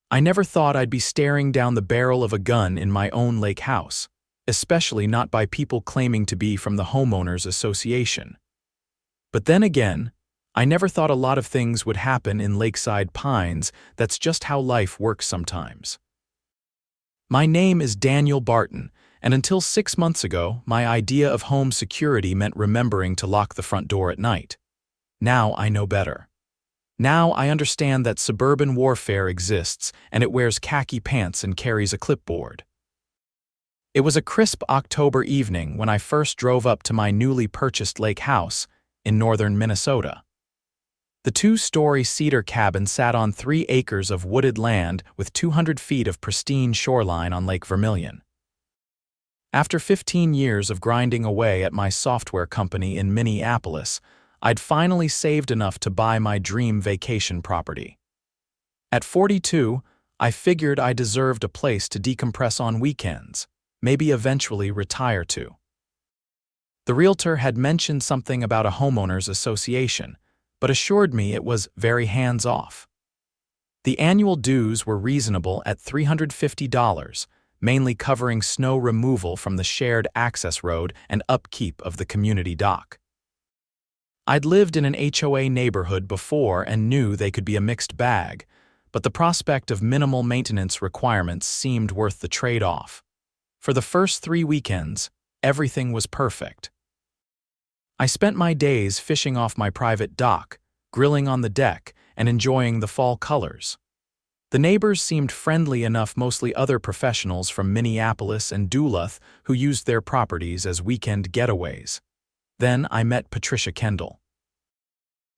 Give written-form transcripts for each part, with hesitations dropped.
I never thought I'd be staring down the barrel of a gun in my own lake house, especially not by people claiming to be from the homeowners association. But then again, I never thought a lot of things would happen in Lakeside Pines. That's just how life works sometimes. My name is Daniel Barton, and until 6 months ago, my idea of home security meant remembering to lock the front door at night. Now I know better. Now I understand that suburban warfare exists, and it wears khaki pants and carries a clipboard. It was a crisp October evening when I first drove up to my newly purchased lake house in northern Minnesota. The 2-story cedar cabin sat on 3 acres of wooded land with 200 feet of pristine shoreline on Lake Vermilion. After 15 years of grinding away at my software company in Minneapolis, I'd finally saved enough to buy my dream vacation property. At 42, I figured I deserved a place to decompress on weekends, maybe eventually retire to. The realtor had mentioned something about a homeowners association, but assured me it was very hands-off. The annual dues were reasonable at $350, mainly covering snow removal from the shared access road and upkeep of the community dock. I'd lived in an HOA neighborhood before and knew they could be a mixed bag, but the prospect of minimal maintenance requirements seemed worth the trade-off. For the first 3 weekends, everything was perfect. I spent my days fishing off my private dock, grilling on the deck, and enjoying the fall colors. The neighbors seemed friendly enough, mostly other professionals from Minneapolis and Duluth who used their properties as weekend getaways. Then I met Patricia Kendall.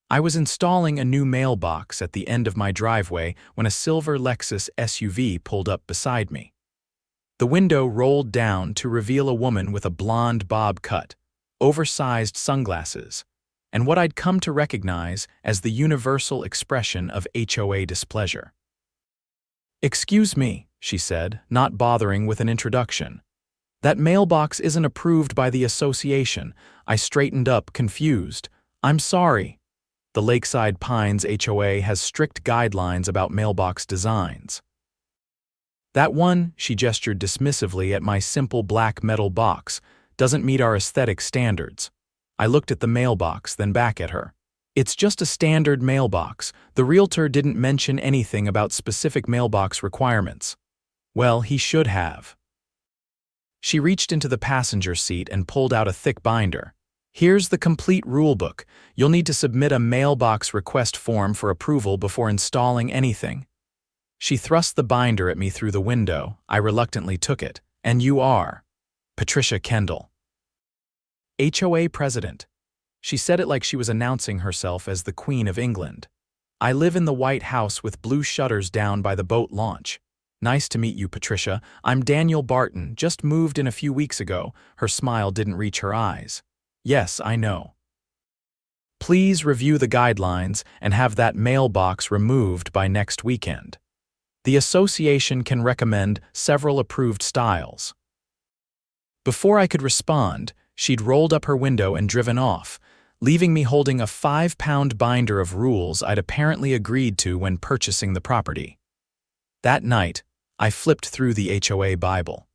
I was installing a new mailbox at the end of my driveway when a silver Lexus SUV pulled up beside me. The window rolled down to reveal a woman with a blonde bob cut, oversized sunglasses, and what I'd come to recognize as the universal expression of HOA displeasure. "Excuse me," she said, not bothering with an introduction. "That mailbox isn't approved by the association." I straightened up, confused. "I'm sorry. The Lakeside Pines HOA has strict guidelines about mailbox designs." "That one," she gestured dismissively at my simple black metal box, "doesn't meet our aesthetic standards." I looked at the mailbox, then back at her. "It's just a standard mailbox. The realtor didn't mention anything about specific mailbox requirements." Well, he should have. She reached into the passenger seat and pulled out a thick binder. "Here's the complete rulebook. You'll need to submit a mailbox request form for approval before installing anything." She thrust the binder at me through the window. I reluctantly took it. "And you are?" "Patricia Kendall, HOA president." She said it like she was announcing herself as the Queen of England. "I live in the White House with blue shutters down by the boat launch." "Nice to meet you, Patricia. I'm Daniel Barton, just moved in a few weeks ago." Her smile didn't reach her eyes. "Yes, I know. Please review the guidelines and have that mailbox removed by next weekend. The association can recommend several approved styles." Before I could respond, she'd rolled up her window and driven off, leaving me holding a 5-pound binder of rules I'd apparently agreed to when purchasing the property. That night, I flipped through the HOA Bible.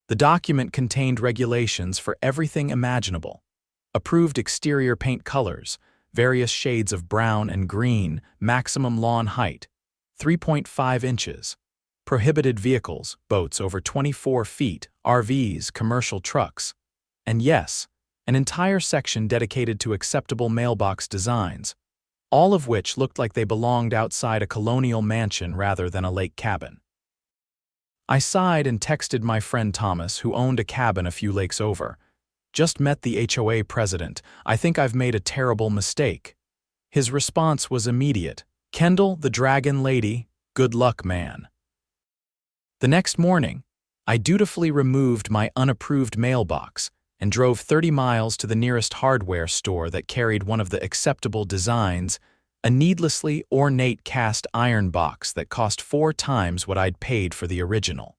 The document contained regulations for everything imaginable: approved exterior paint colors, various shades of brown and green, maximum lawn height, 3.5 inches, prohibited vehicles, boats over 24 feet, RVs, commercial trucks, and yes, an entire section dedicated to acceptable mailbox designs, all of which looked like they belonged outside a colonial mansion rather than a lake cabin. I sighed and texted my friend Thomas, who owned a cabin a few lakes over. "Just met the HOA president. I think I've made a terrible mistake." His response was immediate. "Kendall, the dragon lady, good luck, man." The next morning, I dutifully removed my unapproved mailbox and drove 30 miles to the nearest hardware store that carried one of the acceptable designs, a needlessly ornate cast iron box that cost 4 times what I'd paid for the original.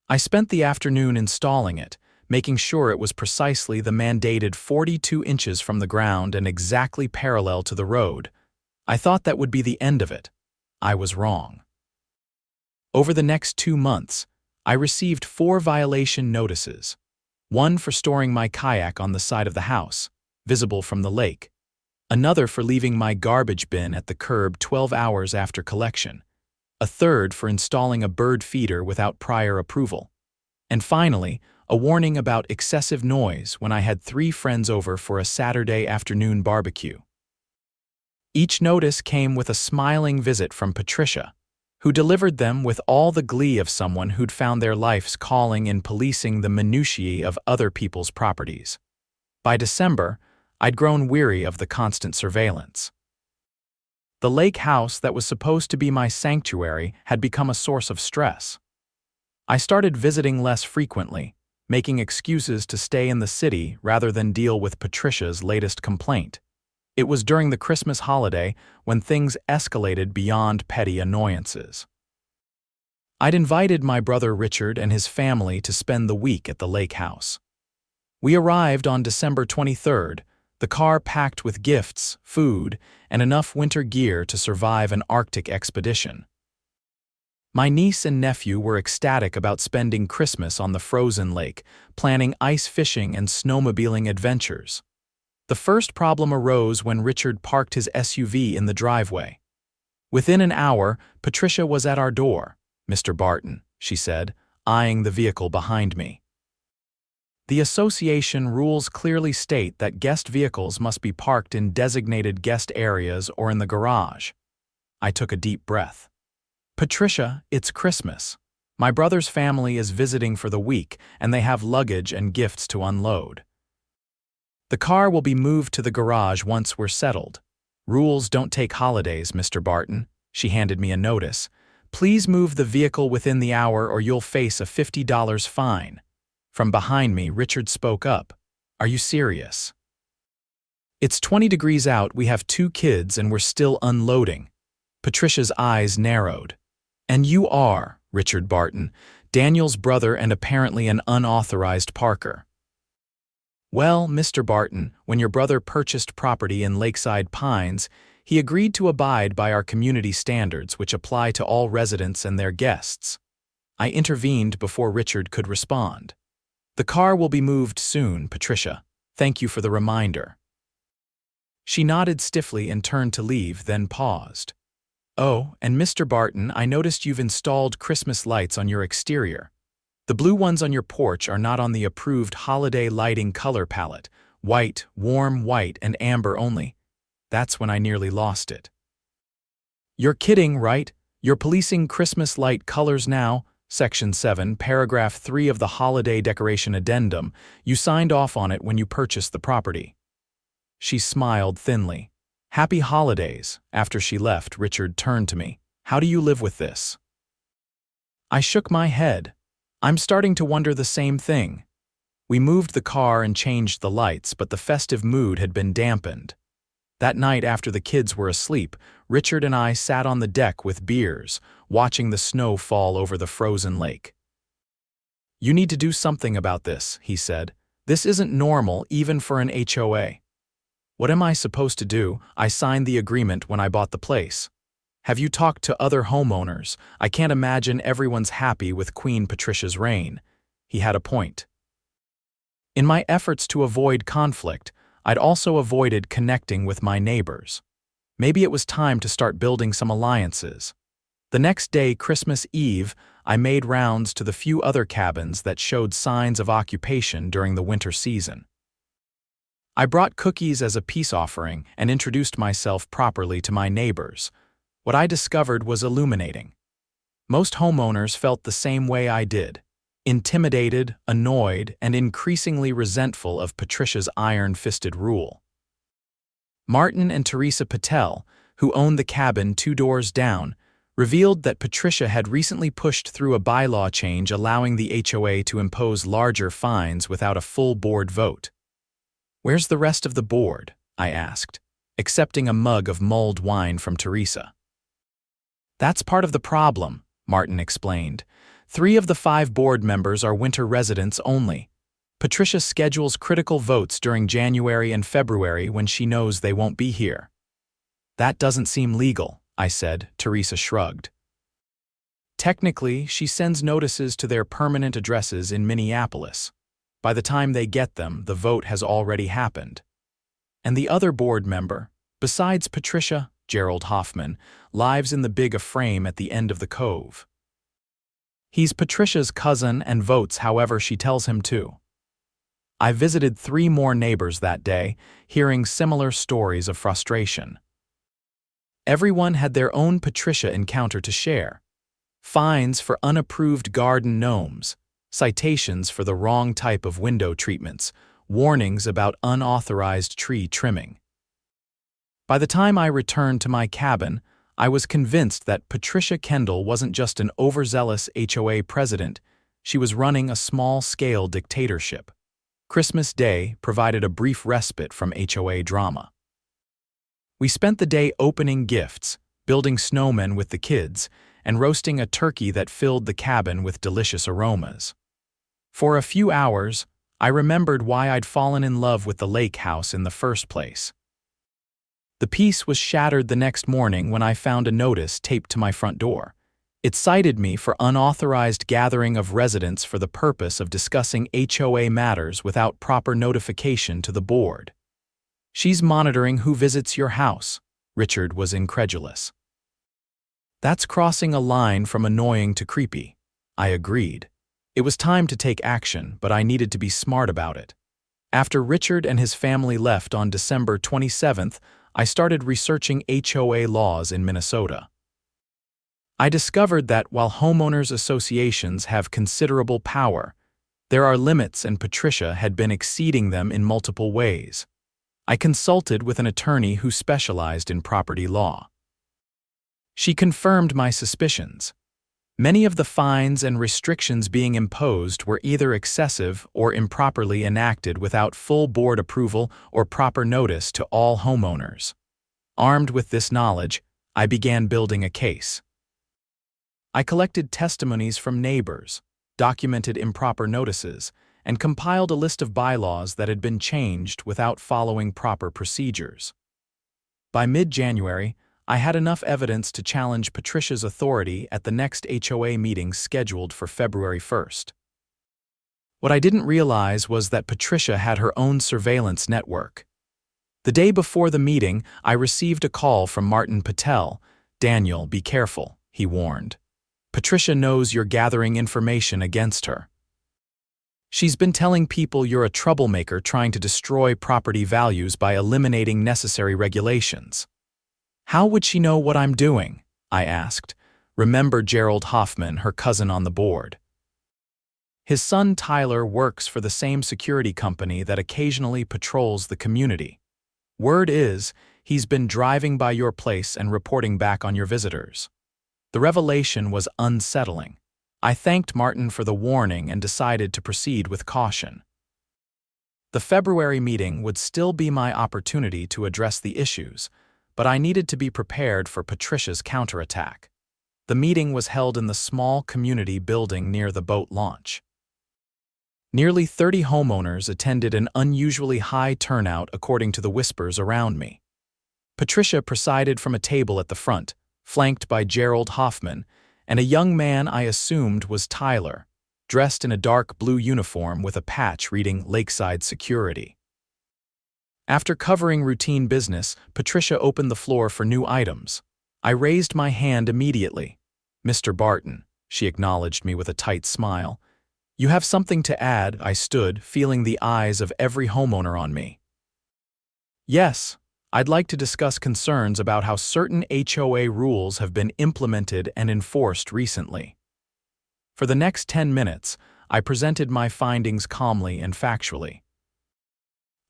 I spent the afternoon installing it, making sure it was precisely the mandated 42 inches from the ground and exactly parallel to the road. I thought that would be the end of it. I was wrong. Over the next 2 months, I received 4 violation notices. One for storing my kayak on the side of the house, visible from the lake. Another for leaving my garbage bin at the curb 12 hours after collection. A third for installing a bird feeder without prior approval. And finally, a warning about excessive noise when I had 3 friends over for a Saturday afternoon barbecue. Each notice came with a smiling visit from Patricia, who delivered them with all the glee of someone who'd found their life's calling in policing the minutiae of other people's properties. By December, I'd grown weary of the constant surveillance. The lake house that was supposed to be my sanctuary had become a source of stress. I started visiting less frequently, making excuses to stay in the city rather than deal with Patricia's latest complaint. It was during the Christmas holiday when things escalated beyond petty annoyances. I'd invited my brother Richard and his family to spend the week at the lake house. We arrived on December 23rd, the car packed with gifts, food, and enough winter gear to survive an Arctic expedition. My niece and nephew were ecstatic about spending Christmas on the frozen lake, planning ice fishing and snowmobiling adventures. The first problem arose when Richard parked his SUV in the driveway. Within an hour, Patricia was at our door. "Mr. Barton," she said, eyeing the vehicle behind me. The association rules clearly state that guest vehicles must be parked in designated guest areas or in the garage. I took a deep breath. "Patricia, it's Christmas. My brother's family is visiting for the week, and they have luggage and gifts to unload. The car will be moved to the garage once we're settled. Rules don't take holidays, Mr. Barton." She handed me a notice. "Please move the vehicle within the hour or you'll face a $50 fine." From behind me, Richard spoke up. "Are you serious? It's 20 degrees out, we have 2 kids, and we're still unloading." Patricia's eyes narrowed. "And you are, Richard Barton, Daniel's brother and apparently an unauthorized parker." "Well, Mr. Barton, when your brother purchased property in Lakeside Pines, he agreed to abide by our community standards which apply to all residents and their guests." I intervened before Richard could respond. "The car will be moved soon, Patricia. Thank you for the reminder." She nodded stiffly and turned to leave, then paused. "Oh, and Mr. Barton, I noticed you've installed Christmas lights on your exterior. The blue ones on your porch are not on the approved holiday lighting color palette. White, warm white, and amber only." That's when I nearly lost it. "You're kidding, right? You're policing Christmas light colors now? Section 7, Paragraph 3 of the Holiday Decoration Addendum. You signed off on it when you purchased the property." She smiled thinly. "Happy holidays." After she left, Richard turned to me. "How do you live with this?" I shook my head. "I'm starting to wonder the same thing." We moved the car and changed the lights, but the festive mood had been dampened. That night, after the kids were asleep, Richard and I sat on the deck with beers, watching the snow fall over the frozen lake. "You need to do something about this," he said. "This isn't normal, even for an HOA." "What am I supposed to do? I signed the agreement when I bought the place." "Have you talked to other homeowners? I can't imagine everyone's happy with Queen Patricia's reign." He had a point. In my efforts to avoid conflict, I'd also avoided connecting with my neighbors. Maybe it was time to start building some alliances. The next day, Christmas Eve, I made rounds to the few other cabins that showed signs of occupation during the winter season. I brought cookies as a peace offering and introduced myself properly to my neighbors. What I discovered was illuminating. Most homeowners felt the same way I did, intimidated, annoyed, and increasingly resentful of Patricia's iron-fisted rule. Martin and Teresa Patel, who owned the cabin 2 doors down, revealed that Patricia had recently pushed through a bylaw change allowing the HOA to impose larger fines without a full board vote. "Where's the rest of the board?" I asked, accepting a mug of mulled wine from Teresa. "That's part of the problem," Martin explained. 3 of the 5 board members are winter residents only. Patricia schedules critical votes during January and February when she knows they won't be here. "That doesn't seem legal," I said. Teresa shrugged. Technically, she sends notices to their permanent addresses in Minneapolis. By the time they get them, the vote has already happened. And the other board member, besides Patricia, Gerald Hoffman, lives in the big frame at the end of the cove. He's Patricia's cousin and votes however she tells him to. I visited 3 more neighbors that day, hearing similar stories of frustration. Everyone had their own Patricia encounter to share. Fines for unapproved garden gnomes, citations for the wrong type of window treatments, warnings about unauthorized tree trimming. By the time I returned to my cabin, I was convinced that Patricia Kendall wasn't just an overzealous HOA president, she was running a small-scale dictatorship. Christmas Day provided a brief respite from HOA drama. We spent the day opening gifts, building snowmen with the kids, and roasting a turkey that filled the cabin with delicious aromas. For a few hours, I remembered why I'd fallen in love with the lake house in the first place. The peace was shattered the next morning when I found a notice taped to my front door. It cited me for unauthorized gathering of residents for the purpose of discussing HOA matters without proper notification to the board. She's monitoring who visits your house, Richard was incredulous. That's crossing a line from annoying to creepy, I agreed. It was time to take action, but I needed to be smart about it. After Richard and his family left on December 27th, I started researching HOA laws in Minnesota. I discovered that while homeowners associations have considerable power, there are limits, and Patricia had been exceeding them in multiple ways. I consulted with an attorney who specialized in property law. She confirmed my suspicions. Many of the fines and restrictions being imposed were either excessive or improperly enacted without full board approval or proper notice to all homeowners. Armed with this knowledge, I began building a case. I collected testimonies from neighbors, documented improper notices, and compiled a list of bylaws that had been changed without following proper procedures. By mid-January, I had enough evidence to challenge Patricia's authority at the next HOA meeting scheduled for February 1st. What I didn't realize was that Patricia had her own surveillance network. The day before the meeting, I received a call from Martin Patel. "Daniel, be careful," he warned. "Patricia knows you're gathering information against her. She's been telling people you're a troublemaker trying to destroy property values by eliminating necessary regulations." "How would she know what I'm doing?" I asked. Remember Gerald Hoffman, her cousin on the board. His son Tyler works for the same security company that occasionally patrols the community. Word is, he's been driving by your place and reporting back on your visitors. The revelation was unsettling. I thanked Martin for the warning and decided to proceed with caution. The February meeting would still be my opportunity to address the issues, but I needed to be prepared for Patricia's counterattack. The meeting was held in the small community building near the boat launch. Nearly 30 homeowners attended, an unusually high turnout according to the whispers around me. Patricia presided from a table at the front, flanked by Gerald Hoffman, and a young man I assumed was Tyler, dressed in a dark blue uniform with a patch reading Lakeside Security. After covering routine business, Patricia opened the floor for new items. I raised my hand immediately. "Mr. Barton," she acknowledged me with a tight smile. "You have something to add?" I stood, feeling the eyes of every homeowner on me. "Yes, I'd like to discuss concerns about how certain HOA rules have been implemented and enforced recently." For the next 10 minutes, I presented my findings calmly and factually.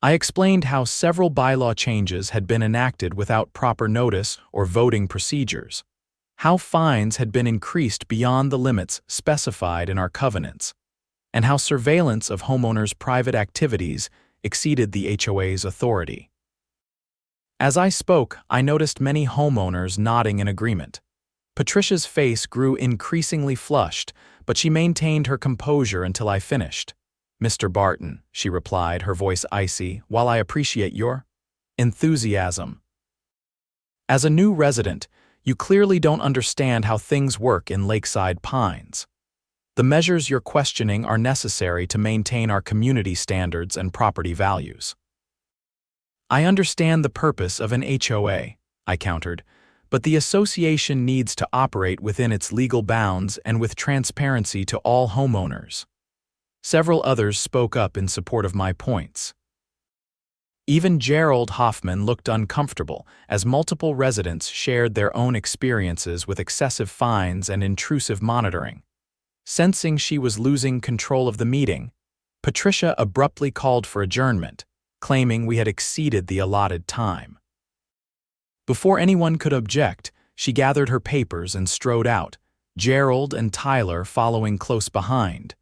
I explained how several bylaw changes had been enacted without proper notice or voting procedures, how fines had been increased beyond the limits specified in our covenants, and how surveillance of homeowners' private activities exceeded the HOA's authority. As I spoke, I noticed many homeowners nodding in agreement. Patricia's face grew increasingly flushed, but she maintained her composure until I finished. "Mr. Barton," she replied, her voice icy, "while I appreciate your enthusiasm as a new resident, You clearly don't understand how things work in Lakeside Pines. The measures you're questioning are necessary to maintain our community standards and property values." "I understand the purpose of an HOA," I countered, "but the association needs to operate within its legal bounds and with transparency to all homeowners." Several others spoke up in support of my points. Even Gerald Hoffman looked uncomfortable as multiple residents shared their own experiences with excessive fines and intrusive monitoring. Sensing she was losing control of the meeting, Patricia abruptly called for adjournment, claiming we had exceeded the allotted time. Before anyone could object, she gathered her papers and strode out, Gerald and Tyler following close behind.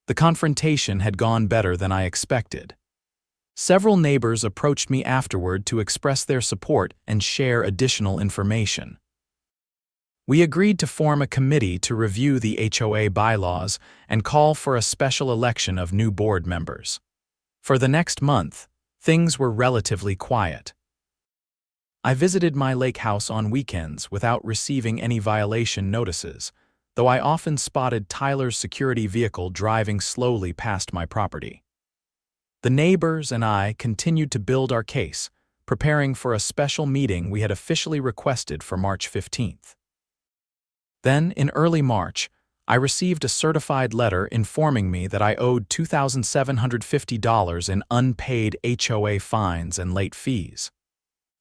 The confrontation had gone better than I expected. Several neighbors approached me afterward to express their support and share additional information. We agreed to form a committee to review the HOA bylaws and call for a special election of new board members. For the next month, things were relatively quiet. I visited my lake house on weekends without receiving any violation notices, though I often spotted Tyler's security vehicle driving slowly past my property. The neighbors and I continued to build our case, preparing for a special meeting we had officially requested for March 15th. Then, in early March, I received a certified letter informing me that I owed $2,750 in unpaid HOA fines and late fees.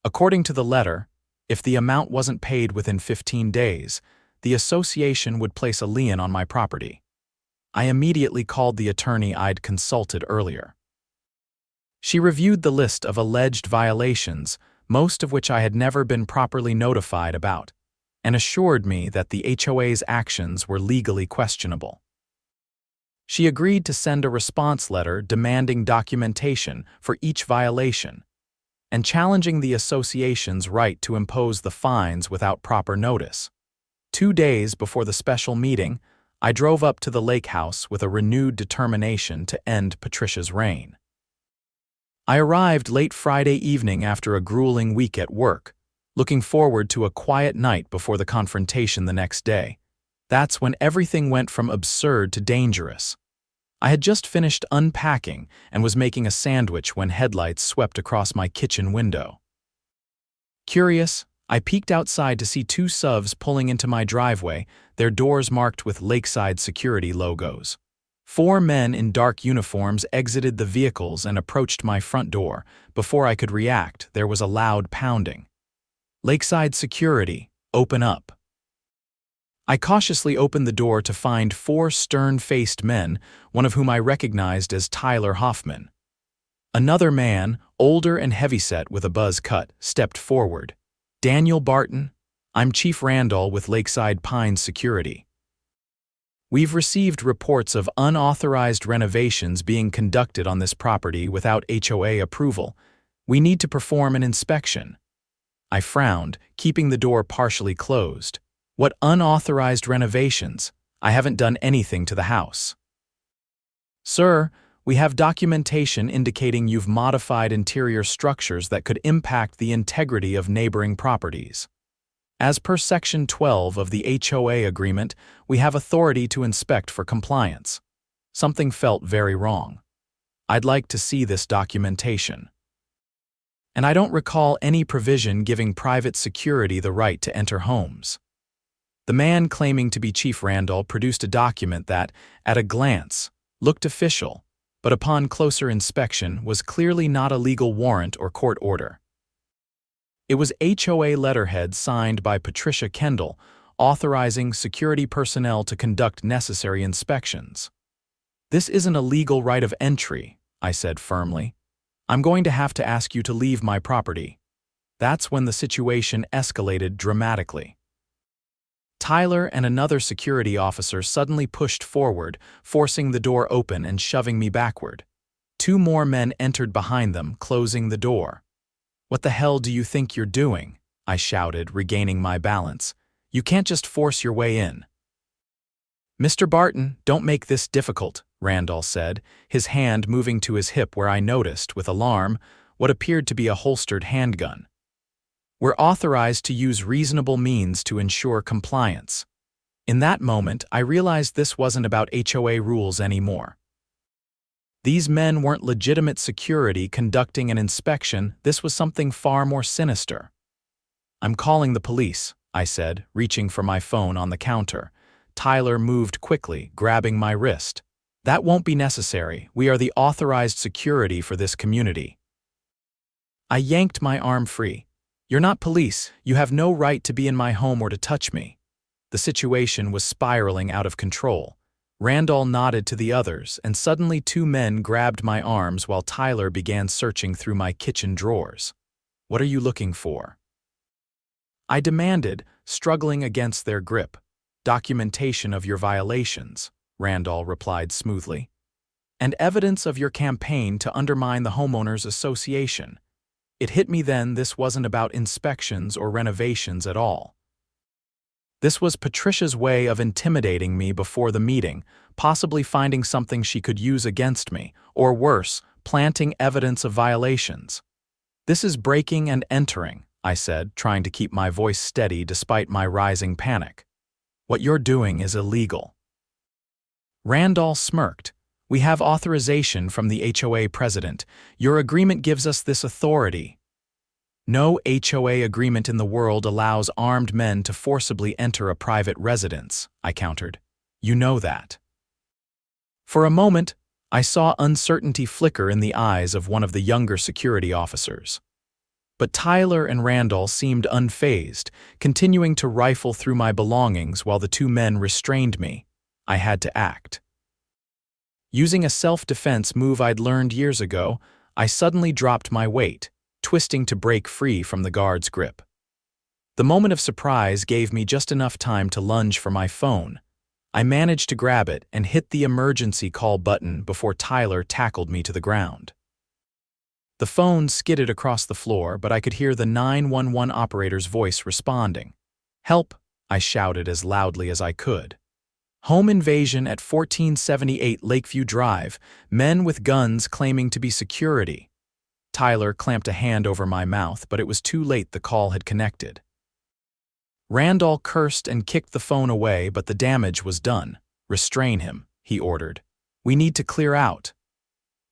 According to the letter, if the amount wasn't paid within 15 days, the association would place a lien on my property. I immediately called the attorney I'd consulted earlier. She reviewed the list of alleged violations, most of which I had never been properly notified about, and assured me that the HOA's actions were legally questionable. She agreed to send a response letter demanding documentation for each violation and challenging the association's right to impose the fines without proper notice. 2 days before the special meeting, I drove up to the lake house with a renewed determination to end Patricia's reign. I arrived late Friday evening after a grueling week at work, looking forward to a quiet night before the confrontation the next day. That's when everything went from absurd to dangerous. I had just finished unpacking and was making a sandwich when headlights swept across my kitchen window. Curious, I peeked outside to see 2 SUVs pulling into my driveway, their doors marked with Lakeside security logos. 4 men in dark uniforms exited the vehicles and approached my front door. Before I could react, there was a loud pounding. "Lakeside security, open up." I cautiously opened the door to find 4 stern-faced men, one of whom I recognized as Tyler Hoffman. Another man, older and heavyset with a buzz cut, stepped forward. "Daniel Barton, I'm Chief Randall with Lakeside Pines Security. We've received reports of unauthorized renovations being conducted on this property without HOA approval. We need to perform an inspection." I frowned, keeping the door partially closed. "What unauthorized renovations? I haven't done anything to the house." "Sir, we have documentation indicating you've modified interior structures that could impact the integrity of neighboring properties. As per Section 12 of the HOA agreement, we have authority to inspect for compliance." Something felt very wrong. "I'd like to see this documentation." "And I don't recall any provision giving private security the right to enter homes." The man claiming to be Chief Randall produced a document that, at a glance, looked official, but upon closer inspection was clearly not a legal warrant or court order. It was HOA letterhead signed by Patricia Kendall, authorizing security personnel to conduct necessary inspections. "This isn't a legal right of entry," I said firmly. "I'm going to have to ask you to leave my property." That's when the situation escalated dramatically. Tyler and another security officer suddenly pushed forward, forcing the door open and shoving me backward. 2 more men entered behind them, closing the door. "What the hell do you think you're doing?" I shouted, regaining my balance. "You can't just force your way in." "Mr. Barton, don't make this difficult," Randall said, his hand moving to his hip where I noticed, with alarm, what appeared to be a holstered handgun. We're authorized to use reasonable means to ensure compliance. In that moment, I realized this wasn't about HOA rules anymore. These men weren't legitimate security conducting an inspection, this was something far more sinister. "I'm calling the police," I said, reaching for my phone on the counter. Tyler moved quickly, grabbing my wrist. "That won't be necessary. We are the authorized security for this community." I yanked my arm free. "You're not police. You have no right to be in my home or to touch me." The situation was spiraling out of control. Randall nodded to the others, and suddenly two men grabbed my arms while Tyler began searching through my kitchen drawers. "What are you looking for?" I demanded, struggling against their grip. "Documentation of your violations," Randall replied smoothly. "And evidence of your campaign to undermine the homeowners association." It hit me then this wasn't about inspections or renovations at all. This was Patricia's way of intimidating me before the meeting, possibly finding something she could use against me, or worse, planting evidence of violations. "This is breaking and entering," I said, trying to keep my voice steady despite my rising panic. "What you're doing is illegal." Randall smirked. "We have authorization from the HOA president. Your agreement gives us this authority." "No HOA agreement in the world allows armed men to forcibly enter a private residence," I countered. "You know that." For a moment, I saw uncertainty flicker in the eyes of one of the younger security officers. But Tyler and Randall seemed unfazed, continuing to rifle through my belongings while the two men restrained me. I had to act. Using a self-defense move I'd learned years ago, I suddenly dropped my weight, twisting to break free from the guard's grip. The moment of surprise gave me just enough time to lunge for my phone. I managed to grab it and hit the emergency call button before Tyler tackled me to the ground. The phone skidded across the floor, but I could hear the 911 operator's voice responding. "Help!" I shouted as loudly as I could. "Home invasion at 1478 Lakeview Drive, men with guns claiming to be security." Tyler clamped a hand over my mouth, but it was too late, the call had connected. Randall cursed and kicked the phone away, but the damage was done. "Restrain him," he ordered. "We need to clear out."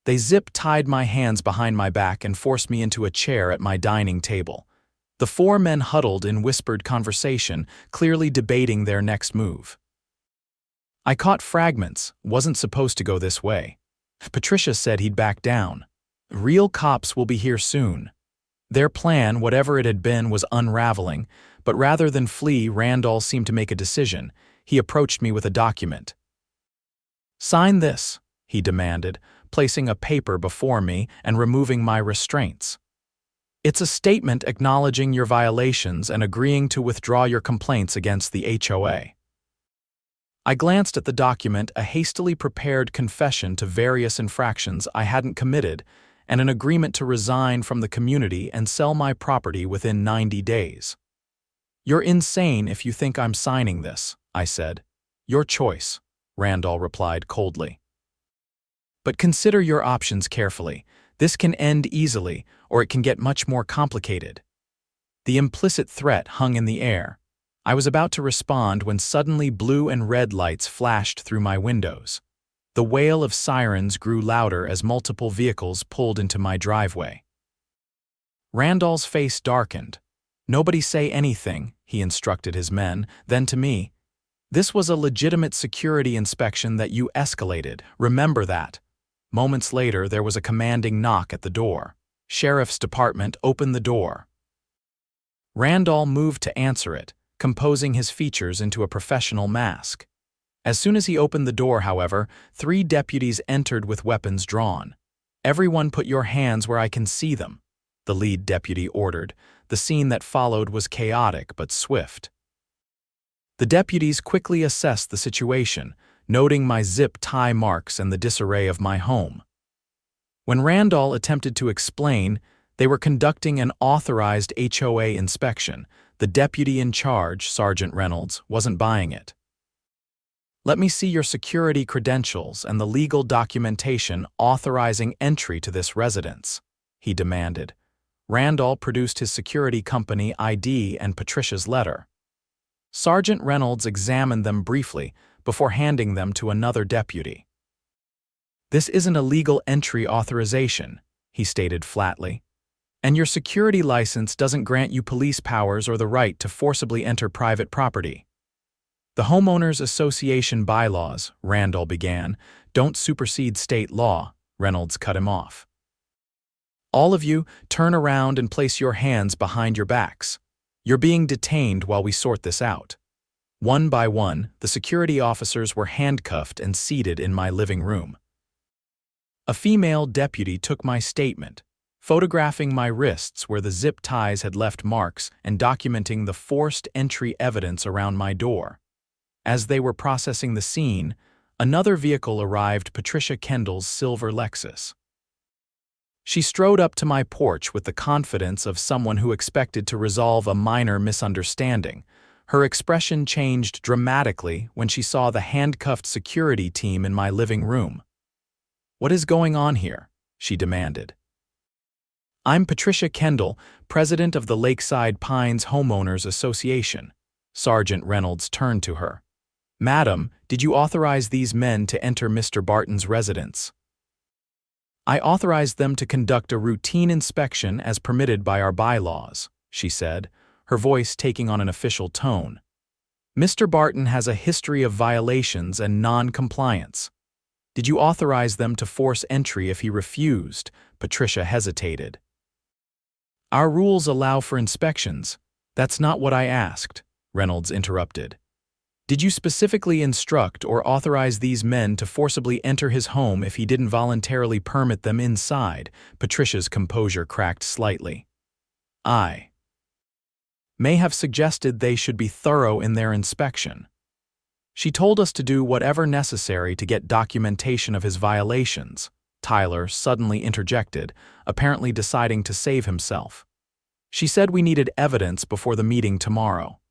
They zip-tied my hands behind my back and forced me into a chair at my dining table. The four men huddled in whispered conversation, clearly debating their next move. I caught fragments. "Wasn't supposed to go this way. Patricia said he'd back down. Real cops will be here soon." Their plan, whatever it had been, was unraveling, but rather than flee, Randall seemed to make a decision. He approached me with a document. "Sign this," he demanded, placing a paper before me and removing my restraints. "It's a statement acknowledging your violations and agreeing to withdraw your complaints against the HOA." I glanced at the document, a hastily prepared confession to various infractions I hadn't committed, and an agreement to resign from the community and sell my property within 90 days. "You're insane if you think I'm signing this," I said. "Your choice," Randall replied coldly. "But consider your options carefully. This can end easily, or it can get much more complicated." The implicit threat hung in the air. I was about to respond when suddenly blue and red lights flashed through my windows. The wail of sirens grew louder as multiple vehicles pulled into my driveway. Randall's face darkened. "Nobody say anything," he instructed his men, then to me. "This was a legitimate security inspection that you escalated. Remember that." Moments later, there was a commanding knock at the door. "Sheriff's Department, open the door." Randall moved to answer it, composing his features into a professional mask. As soon as he opened the door, however, 3 deputies entered with weapons drawn. "Everyone put your hands where I can see them," the lead deputy ordered. The scene that followed was chaotic but swift. The deputies quickly assessed the situation, noting my zip tie marks and the disarray of my home. When Randall attempted to explain, they were conducting an authorized HOA inspection. The deputy in charge, Sergeant Reynolds, wasn't buying it. "Let me see your security credentials and the legal documentation authorizing entry to this residence," he demanded. Randall produced his security company ID and Patricia's letter. Sergeant Reynolds examined them briefly before handing them to another deputy. "This isn't a legal entry authorization," he stated flatly, "and your security license doesn't grant you police powers or the right to forcibly enter private property." "The homeowners association bylaws," Randall began, "don't supersede state law," Reynolds cut him off. "All of you, turn around and place your hands behind your backs. You're being detained while we sort this out." One by one, the security officers were handcuffed and seated in my living room. A female deputy took my statement, photographing my wrists where the zip ties had left marks and documenting the forced entry evidence around my door. As they were processing the scene, another vehicle arrived, Patricia Kendall's silver Lexus. She strode up to my porch with the confidence of someone who expected to resolve a minor misunderstanding. Her expression changed dramatically when she saw the handcuffed security team in my living room. "What is going on here?" she demanded. "I'm Patricia Kendall, president of the Lakeside Pines Homeowners Association." Sergeant Reynolds turned to her. "Madam, did you authorize these men to enter Mr. Barton's residence?" "I authorized them to conduct a routine inspection as permitted by our bylaws," she said, her voice taking on an official tone. "Mr. Barton has a history of violations and non-compliance. Did you authorize them to force entry if he refused?" Patricia hesitated. "Our rules allow for inspections. That's not what I asked," Reynolds interrupted. "Did you specifically instruct or authorize these men to forcibly enter his home if he didn't voluntarily permit them inside?" Patricia's composure cracked slightly. "I may have suggested they should be thorough in their inspection. She told us to do whatever necessary to get documentation of his violations," Tyler suddenly interjected, apparently deciding to save himself. "She said we needed evidence before the meeting tomorrow."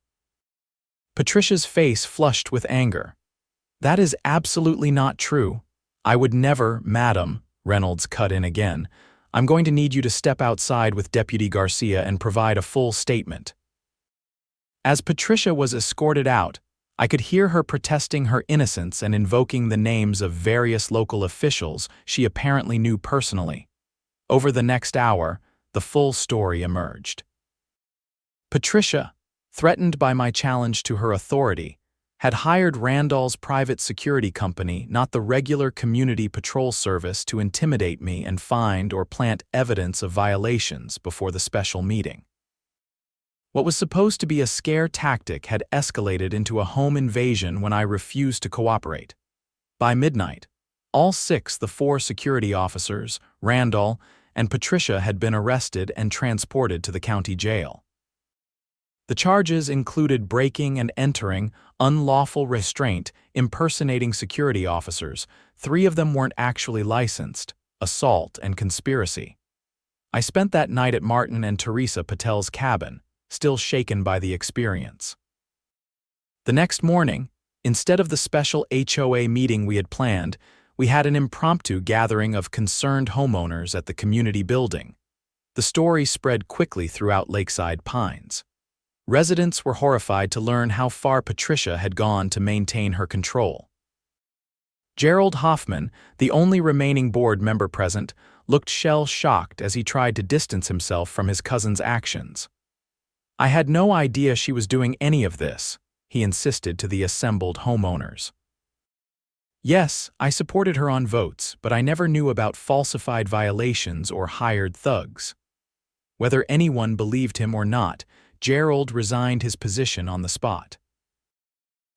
Patricia's face flushed with anger. "That is absolutely not true. I would never, madam," Reynolds cut in again. "I'm going to need you to step outside with Deputy Garcia and provide a full statement." As Patricia was escorted out, I could hear her protesting her innocence and invoking the names of various local officials she apparently knew personally. Over the next hour, the full story emerged. Patricia, threatened by my challenge to her authority, had hired Randall's private security company, not the regular community patrol service, to intimidate me and find or plant evidence of violations before the special meeting. What was supposed to be a scare tactic had escalated into a home invasion when I refused to cooperate. By midnight, all the four security officers, Randall, and Patricia had been arrested and transported to the county jail. The charges included breaking and entering, unlawful restraint, impersonating security officers. 3 of them weren't actually licensed, assault, and conspiracy. I spent that night at Martin and Teresa Patel's cabin, still shaken by the experience. The next morning, instead of the special HOA meeting we had planned, we had an impromptu gathering of concerned homeowners at the community building. The story spread quickly throughout Lakeside Pines. Residents were horrified to learn how far Patricia had gone to maintain her control. Gerald Hoffman, the only remaining board member present, looked shell-shocked as he tried to distance himself from his cousin's actions. "I had no idea she was doing any of this," he insisted to the assembled homeowners. "Yes, I supported her on votes, but I never knew about falsified violations or hired thugs." Whether anyone believed him or not, Gerald resigned his position on the spot.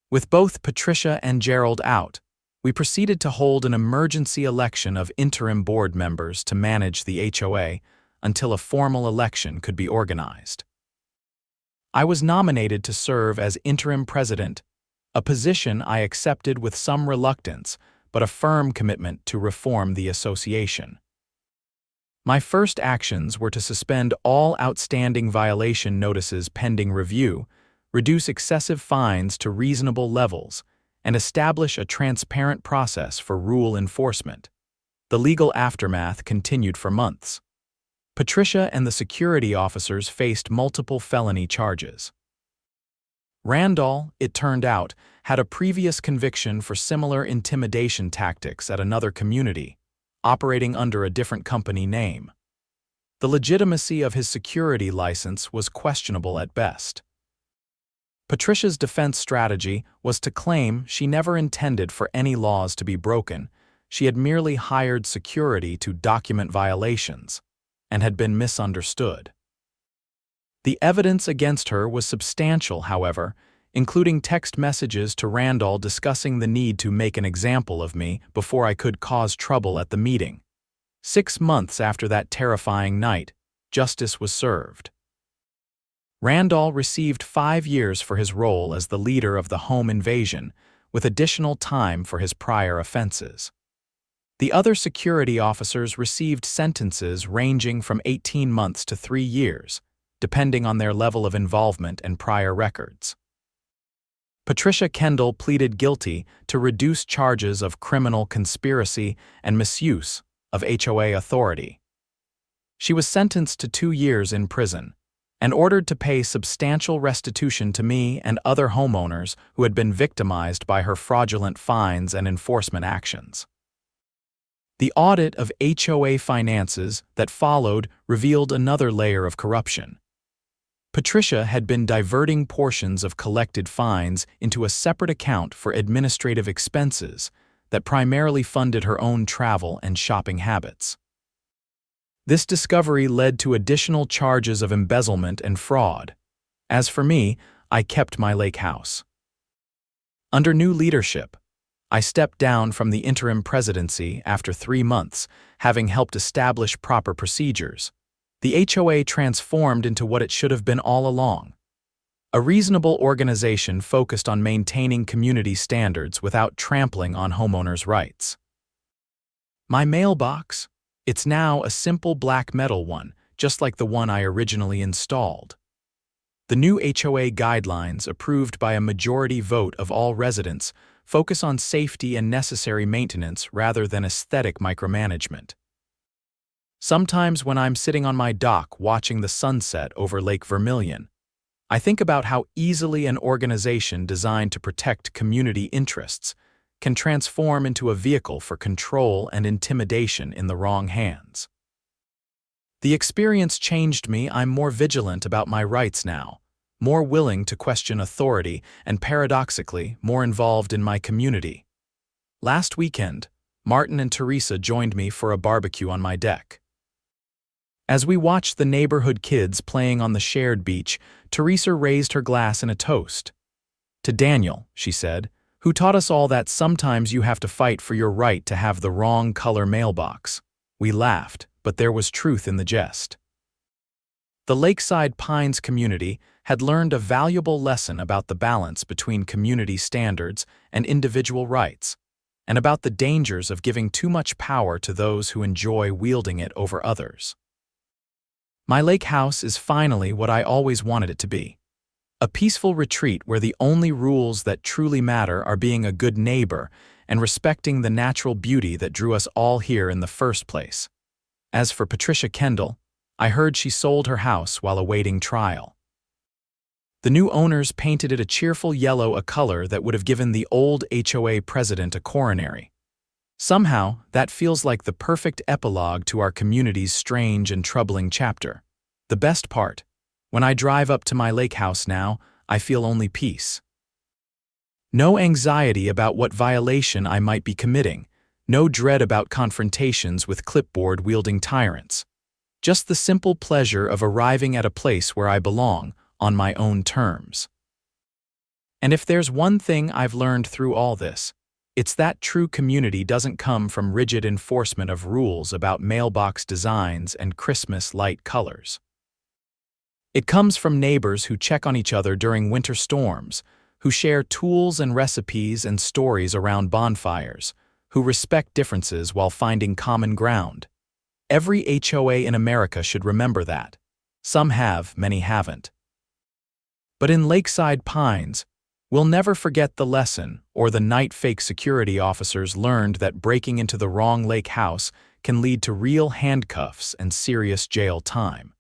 With both Patricia and Gerald out, we proceeded to hold an emergency election of interim board members to manage the HOA until a formal election could be organized. I was nominated to serve as interim president, a position I accepted with some reluctance but a firm commitment to reform the association. My first actions were to suspend all outstanding violation notices pending review, reduce excessive fines to reasonable levels, and establish a transparent process for rule enforcement. The legal aftermath continued for months. Patricia and the security officers faced multiple felony charges. Randall, it turned out, had a previous conviction for similar intimidation tactics at another community, operating under a different company name. The legitimacy of his security license was questionable at best. Patricia's defense strategy was to claim she never intended for any laws to be broken. She had merely hired security to document violations and had been misunderstood. The evidence against her was substantial, however, including text messages to Randall discussing the need to make an example of me before I could cause trouble at the meeting. 6 months after that terrifying night, justice was served. Randall received 5 years for his role as the leader of the home invasion, with additional time for his prior offenses. The other security officers received sentences ranging from 18 months to 3 years, depending on their level of involvement and prior records. Patricia Kendall pleaded guilty to reduced charges of criminal conspiracy and misuse of HOA authority. She was sentenced to 2 years in prison and ordered to pay substantial restitution to me and other homeowners who had been victimized by her fraudulent fines and enforcement actions. The audit of HOA finances that followed revealed another layer of corruption. Patricia had been diverting portions of collected fines into a separate account for administrative expenses that primarily funded her own travel and shopping habits. This discovery led to additional charges of embezzlement and fraud. As for me, I kept my lake house. Under new leadership, I stepped down from the interim presidency after 3 months, having helped establish proper procedures. The HOA transformed into what it should have been all along: a reasonable organization focused on maintaining community standards without trampling on homeowners' rights. My mailbox? It's now a simple black metal one, just like the one I originally installed. The new HOA guidelines, approved by a majority vote of all residents, focus on safety and necessary maintenance rather than aesthetic micromanagement. Sometimes when I'm sitting on my dock watching the sunset over Lake Vermilion, I think about how easily an organization designed to protect community interests can transform into a vehicle for control and intimidation in the wrong hands. The experience changed me. I'm more vigilant about my rights now, more willing to question authority, and paradoxically, more involved in my community. Last weekend, Martin and Teresa joined me for a barbecue on my deck. As we watched the neighborhood kids playing on the shared beach, Teresa raised her glass in a toast. "To Daniel," she said, "who taught us all that sometimes you have to fight for your right to have the wrong color mailbox." We laughed, but there was truth in the jest. The Lakeside Pines community had learned a valuable lesson about the balance between community standards and individual rights, and about the dangers of giving too much power to those who enjoy wielding it over others. My lake house is finally what I always wanted it to be: a peaceful retreat where the only rules that truly matter are being a good neighbor and respecting the natural beauty that drew us all here in the first place. As for Patricia Kendall, I heard she sold her house while awaiting trial. The new owners painted it a cheerful yellow, a color that would have given the old HOA president a coronary. Somehow, that feels like the perfect epilogue to our community's strange and troubling chapter. The best part: when I drive up to my lake house now, I feel only peace. No anxiety about what violation I might be committing, no dread about confrontations with clipboard-wielding tyrants. Just the simple pleasure of arriving at a place where I belong, on my own terms. And if there's one thing I've learned through all this, it's that true community doesn't come from rigid enforcement of rules about mailbox designs and Christmas light colors. It comes from neighbors who check on each other during winter storms, who share tools and recipes and stories around bonfires, who respect differences while finding common ground. Every HOA in America should remember that. Some have, many haven't. But in Lakeside Pines, we'll never forget the lesson or the night fake security officers learned that breaking into the wrong lake house can lead to real handcuffs and serious jail time.